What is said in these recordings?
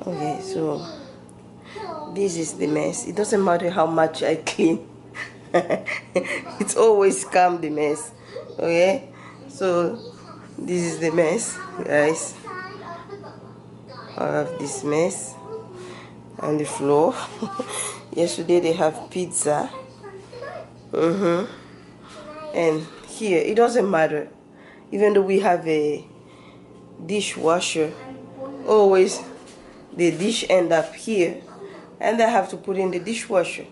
Okay, so this is the mess. It doesn't matter how much I clean. It's always come the mess. Okay, so this is the mess, guys. I have this mess on the floor. Yesterday they have pizza. And here it doesn't matter, even though we have a dishwasher, always the dish end up here and I have to put in the dishwasher.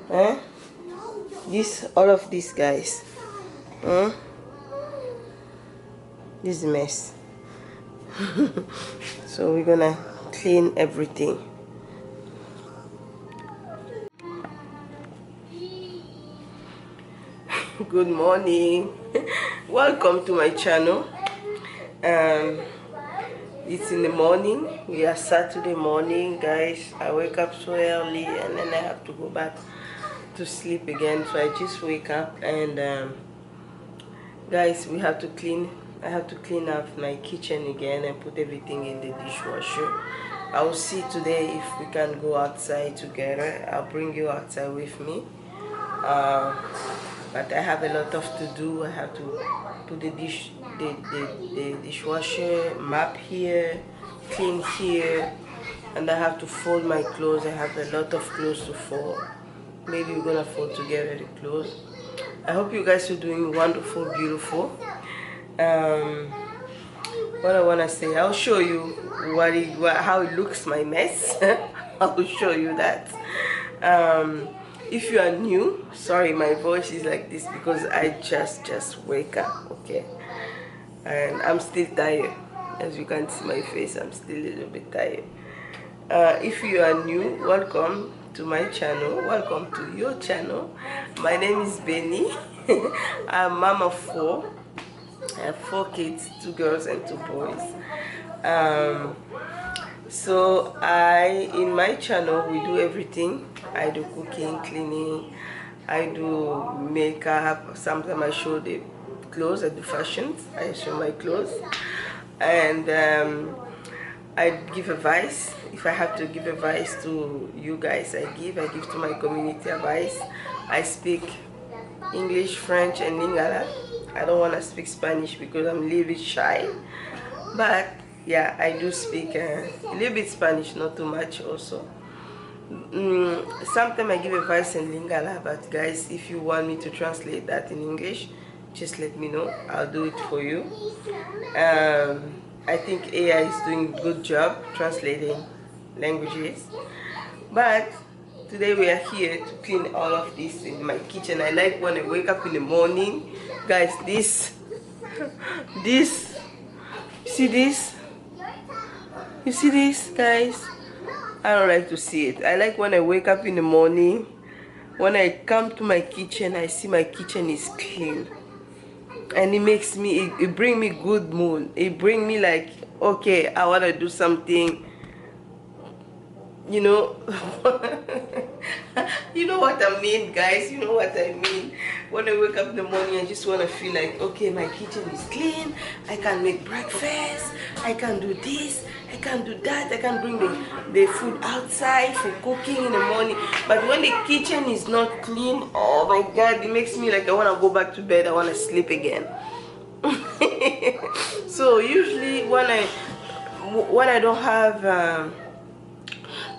All of these guys, this mess. So we're gonna clean everything. Good morning. Welcome to my channel. It's in the morning. We are Saturday morning, guys. I wake up so early and then I have to go back to sleep again, so I just wake up and guys, we have to clean. I have to clean up my kitchen again and put everything in the dishwasher. I'll see today if we can go outside together. I'll bring you outside with me. But I have a lot of to do. I have to put the dishwasher, map here, clean here, and I have to fold my clothes. I have a lot of clothes to fold. Maybe we're gonna fold together the clothes. I hope you guys are doing wonderful, beautiful. What I wanna say, I'll show you how it looks, my mess. I'll show you that. If you are new, sorry my voice is like this because I just wake up, okay, and I'm still tired. As you can see my face, I'm still a little bit tired. If you are new, welcome to my channel, welcome to your channel. My name is Benny. I'm mama of 4. I have 4 kids, 2 girls and 2 boys. So in my channel we do everything. I do cooking, cleaning, I do makeup. Sometimes I show the clothes, I do fashions, I show my clothes, and I give advice. If I have to give advice to you guys, I give to my community advice. I speak English, French and Lingala. I don't want to speak Spanish because I'm a little bit shy, but yeah, I do speak a little bit Spanish, not too much also. Sometimes I give advice in Lingala, but guys, if you want me to translate that in English, just let me know. I'll do it for you. I think AI is doing a good job translating languages, but today we are here to clean all of this in my kitchen. I like when I wake up in the morning, guys, this you see this? You see this, guys? I don't like to see it. I like when I wake up in the morning, when I come to my kitchen, I see my kitchen is clean, and it makes me, it bring me good mood. It bring me like, okay, I want to do something, you know. You know what I mean, guys? You know what I mean? When I wake up in the morning, I just want to feel like, okay, my kitchen is clean, I can make breakfast, I can do this, I can do that, I can bring the food outside for cooking in the morning. But when the kitchen is not clean, oh my God, it makes me like I want to go back to bed, I want to sleep again. So usually when I don't have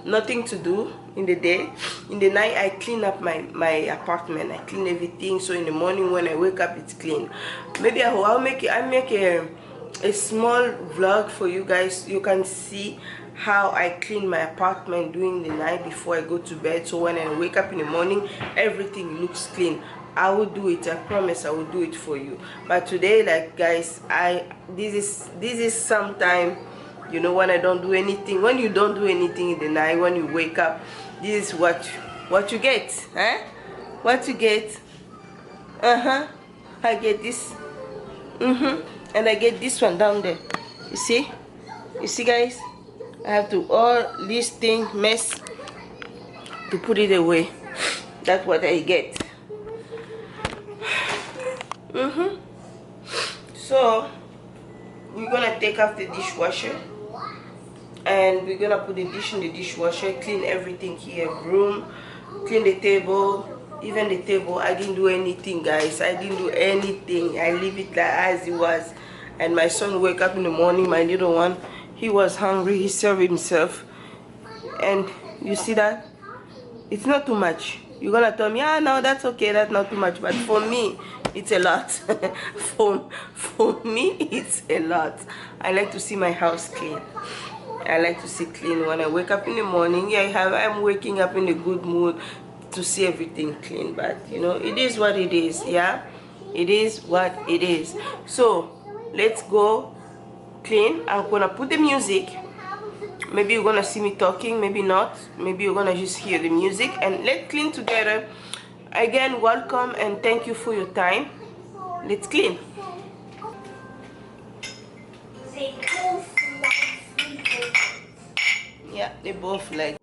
nothing to do in the day, in the night I clean up my apartment. I clean everything, so in the morning when I wake up it's clean. Maybe I make a small vlog for you guys. You can see how I clean my apartment during the night before I go to bed, so when I wake up in the morning everything looks clean. I will do it, I promise I will do it for you. But today, like guys, this is sometime, you know, when I don't do anything. When you don't do anything in the night, when you wake up, this is what you get, huh? What you get? I get this, and I get this one down there. You see, guys, I have to all this thing mess to put it away. That's what I get. So we're gonna take off the dishwasher. and we're gonna put the dish in the dishwasher, clean everything here, broom, clean the table. Even the table, I didn't do anything, guys. I didn't do anything. I leave it like as it was. And my son wake up in the morning, my little one, he was hungry, he served himself. And you see that? It's not too much. You're gonna tell me, ah, no, that's okay, that's not too much. But for me, it's a lot. for me, it's a lot. I like to see my house clean. I like to see clean when I wake up in the morning. Yeah, I'm waking up in a good mood to see everything clean. But you know, it is what it is. Yeah, it is what it is. So let's go clean. I'm gonna put the music. Maybe you're gonna see me talking, maybe not. Maybe you're gonna just hear the music, and let's clean together. Again, welcome and thank you for your time. Let's clean. Yeah, they both like.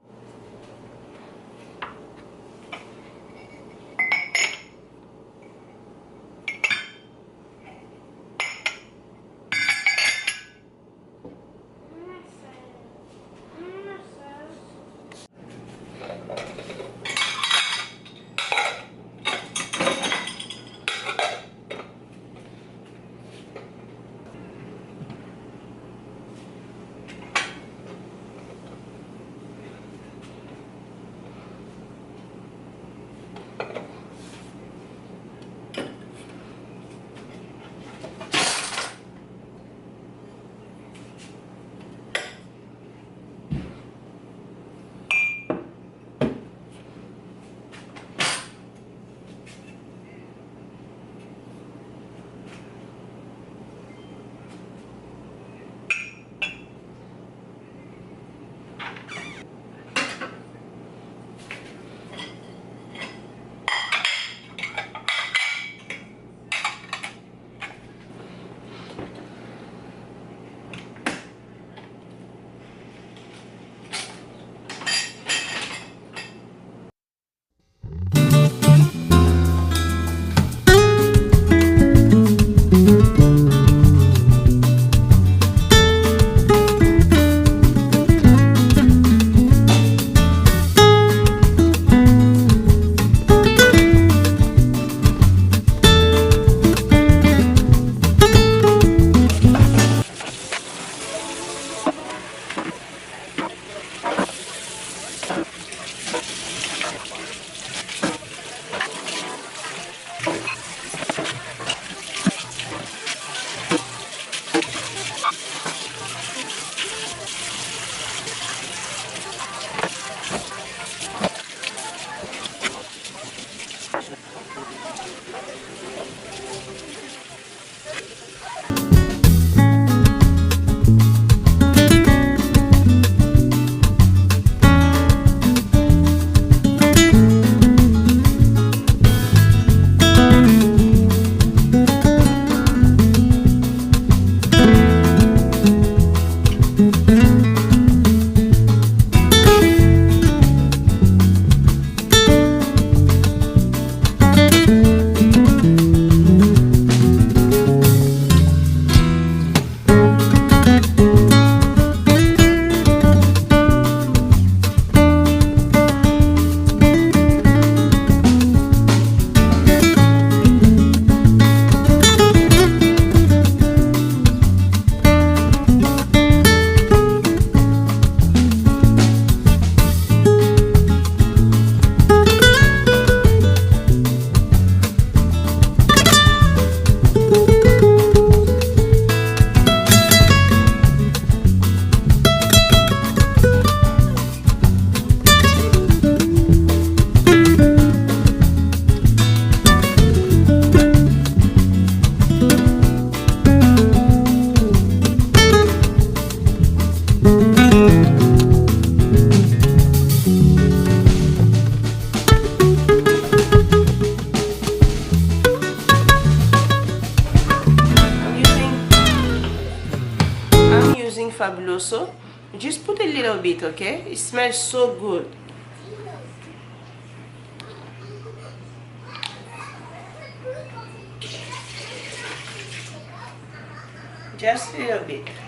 Fabuloso. Just put a little bit, okay? It smells so good. Just a little bit.